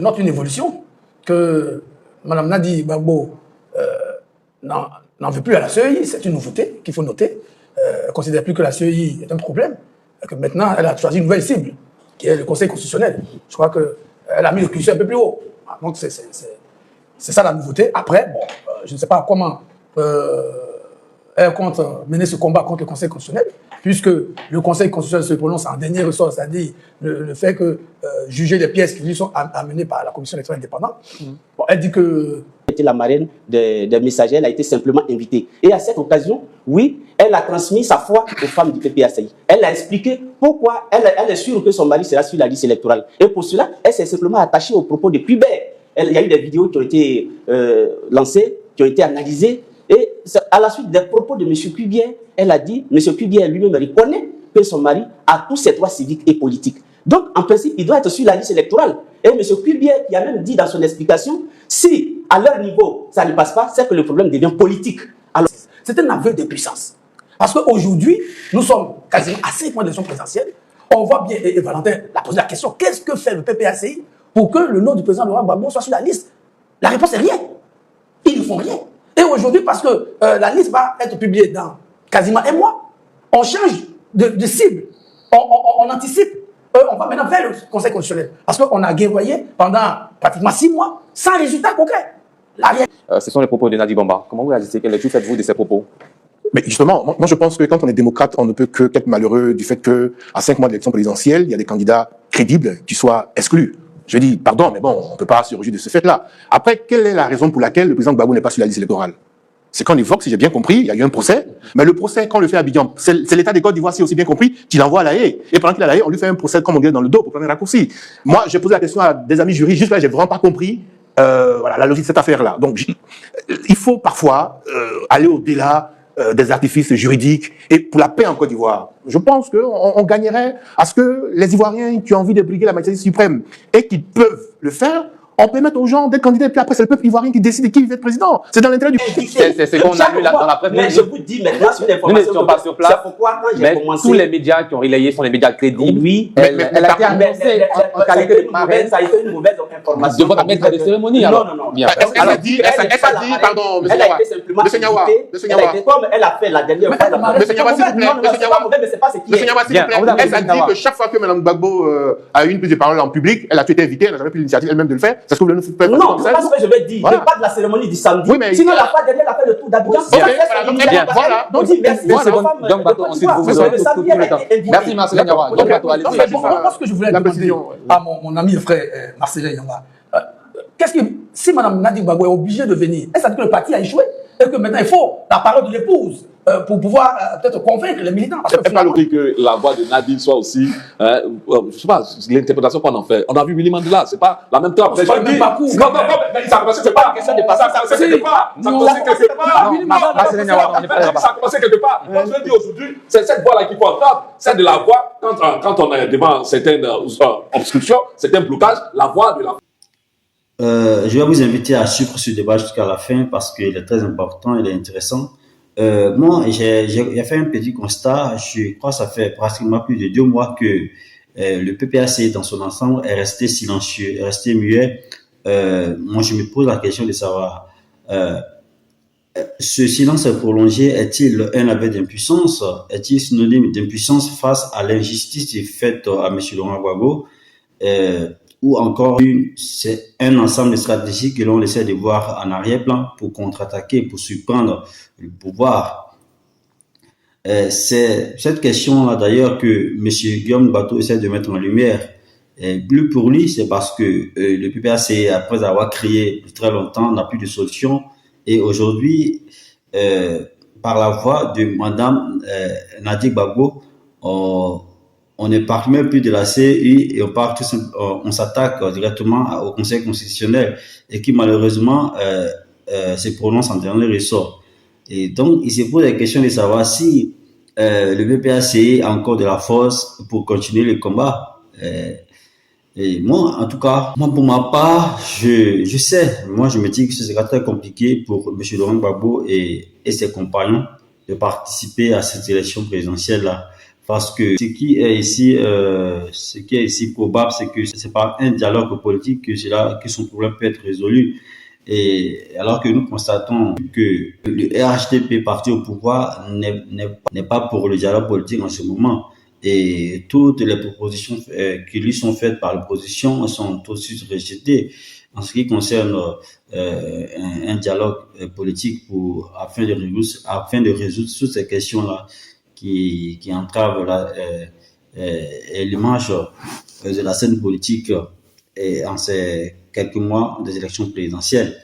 note une évolution que Mme Nadi Gbagbo n'en veut plus à la CEI. C'est une nouveauté qu'il faut noter. Elle ne considère plus que la CEI est un problème. Et que maintenant, elle a choisi une nouvelle cible, qui est le Conseil constitutionnel. Je crois qu'elle a mis le curseur un peu plus haut. Donc, c'est ça la nouveauté. Après, bon, je ne sais pas comment elle compte mener ce combat contre le Conseil constitutionnel, puisque le Conseil constitutionnel se prononce en dernier ressort, c'est-à-dire le fait que juger les pièces qui lui sont amenées par la Commission électorale indépendante. Bon, elle dit que... Elle était la marraine des messagers, elle a été simplement invitée. Et à cette occasion, oui, elle a transmis sa foi aux femmes du PPACI. Elle a expliqué pourquoi elle est sûre que son mari sera sur la liste électorale. Et pour cela, elle s'est simplement attachée aux propos de Pubert. Il y a eu des vidéos qui ont été lancées, qui ont été analysées. Et à la suite des propos de M. Cubier, elle a dit, M. Cubier lui-même reconnaît que son mari a tous ses droits civiques et politiques. Donc, en principe, il doit être sur la liste électorale. Et M. Cubier, qui a même dit dans son explication, si à leur niveau, ça ne passe pas, c'est que le problème devient politique. Alors, c'est un aveu de puissance. Parce qu'aujourd'hui, nous sommes quasiment à 5 mois de l'élection présidentielle. On voit bien, et Valentin a posé la question, qu'est-ce que fait le PPACI pour que le nom du président Laurent Gbagbo soit sur la liste? La réponse est rien. Ils ne font rien. Et aujourd'hui, parce que la liste va être publiée dans quasiment un mois, on change de cible, on anticipe, on va maintenant vers le Conseil constitutionnel. Parce qu'on a guerroyé pendant pratiquement 6 mois sans résultat concret. Ce sont les propos de Nadi Bamba. Comment vous réagissez? Quelle lecture faites-vous de ces propos? Mais justement, moi je pense que quand on est démocrate, on ne peut que qu'être malheureux du fait qu'à 5 mois de l'élection présidentielle, il y a des candidats crédibles qui soient exclus. Je dis, pardon, mais bon, on ne peut pas se réjouir de ce fait-là. Après, quelle est la raison pour laquelle le président Gbagbo n'est pas sur la liste électorale? C'est qu'on évoque, si j'ai bien compris, il y a eu un procès, mais le procès, quand on le fait à Abidjan, c'est l'État des Côte d'Ivoire, si j'ai aussi bien compris, qu'il envoie à La Haye. Et pendant qu'il est à La Haye, on lui fait un procès, comme on dit, dans le dos pour prendre un raccourci. Moi, j'ai posé la question à des amis juristes, juste là, j'ai vraiment pas compris voilà, la logique de cette affaire-là. Donc, il faut parfois aller au-delà des artifices juridiques et pour la paix en Côte d'Ivoire. Je pense qu'on gagnerait à ce que les Ivoiriens qui ont envie de briguer la majesté suprême et qui peuvent le faire, on permet aux gens d'être candidats et puis après c'est le peuple ivoirien qui décide qui va être président. C'est dans l'intérêt du... C'est ce qu'on a vu là dans la presse. Mais je vous dis maintenant, sur l'information... Nous n'étions pas sur place, c'est pourquoi quand j'ai commencé... tous les médias qui ont relayé sont les médias crédibles. Oui, elle a été annoncée en qualité de marraine. Ça a été une mauvaise information. De votre maître de cérémonie, non, alors. Non, non, non. Elle a dit, pardon, M. Elle a été simplement invitée, comme elle a fait la dernière fois. M. Nyawa, s'il vous plaît. Non, c'est pas mauvais, mais c'est pas ce qui est. M. Nyawa, s'il vous plaît. Elle a dit que chaque fois que Mme Gbagbo a eu une prise de parole en public, elle a été invitée, elle n'a jamais pris l'initiative elle-même de le faire. C'est ce que vous voulez nous faire? Non, c'est pas ce que je vais dire. Je parle de la cérémonie du samedi. Oui, mais sinon, la fois dernière, elle a fait le tour d'Abidjan. Voilà. Donc, merci. Donc, Bateau, ensuite, vous aurez tout le temps. Merci, Marcel Nyawa. Donc, Bateau, allez-y. Moi, ce que je voulais demander à mon ami et frère Marcel Nyawa, qu'est-ce que, si Mme Nadi Gbagbo est obligée de venir, est-ce que le parti a échoué et que maintenant il faut la parole de l'épouse pour pouvoir peut-être convaincre les militants? C'est pas logique que la voix de Nadine soit aussi, je sais pas, l'interprétation qu'on en fait. On a vu Winnie Mandela, c'est pas la même trame. C'est pas le même parcours. Non, mais ça commence quelque part. Ça commence quelque part. Ça commence quelque part. Ça commence quelque part. Moi, je dis aujourd'hui, c'est cette voix-là qu'il faut entendre. C'est de la voix, quand on est devant certaines obstructions, certains blocages, la voix de la... Je vais vous inviter à suivre ce débat jusqu'à la fin parce qu'il est très important, il est intéressant. Moi, j'ai fait un petit constat. Je crois que ça fait pratiquement plus de 2 mois que le PPAC dans son ensemble est resté silencieux, est resté muet. Moi, je me pose la question de savoir, ce silence prolongé est-il un aveu d'impuissance? Est-il synonyme d'impuissance face à l'injustice faite à M. Laurent Gbagbo? Ou encore c'est un ensemble de stratégies que l'on essaie de voir en arrière-plan pour contre-attaquer, pour surprendre le pouvoir. C'est cette question-là d'ailleurs que M. Guillaume Bateau essaie de mettre en lumière. Plus pour lui, c'est parce que le PPAC, après avoir créé depuis très longtemps, n'a plus de solution. Et aujourd'hui, par la voix de Mme Nadi Gbagbo, on ne parle même plus de la CEI et on s'attaque directement au Conseil constitutionnel et qui malheureusement se prononce en dernier ressort. Et donc, il se pose la question de savoir si le PPAC a encore de la force pour continuer le combat. Et moi, en tout cas, moi pour ma part, je sais, moi je me dis que ce sera très compliqué pour M. Laurent Gbagbo et ses compagnons de participer à cette élection présidentielle-là. Parce que ce qui est ici probable, c'est que c'est par un dialogue politique que son problème peut être résolu. Et alors que nous constatons que le RHDP, parti au pouvoir, n'est pas pour le dialogue politique en ce moment. Et toutes les propositions qui lui sont faites par l'opposition sont aussi rejetées. En ce qui concerne un dialogue politique afin de résoudre toutes ces questions-là qui entravent l'image de la scène politique en ces quelques mois des élections présidentielles.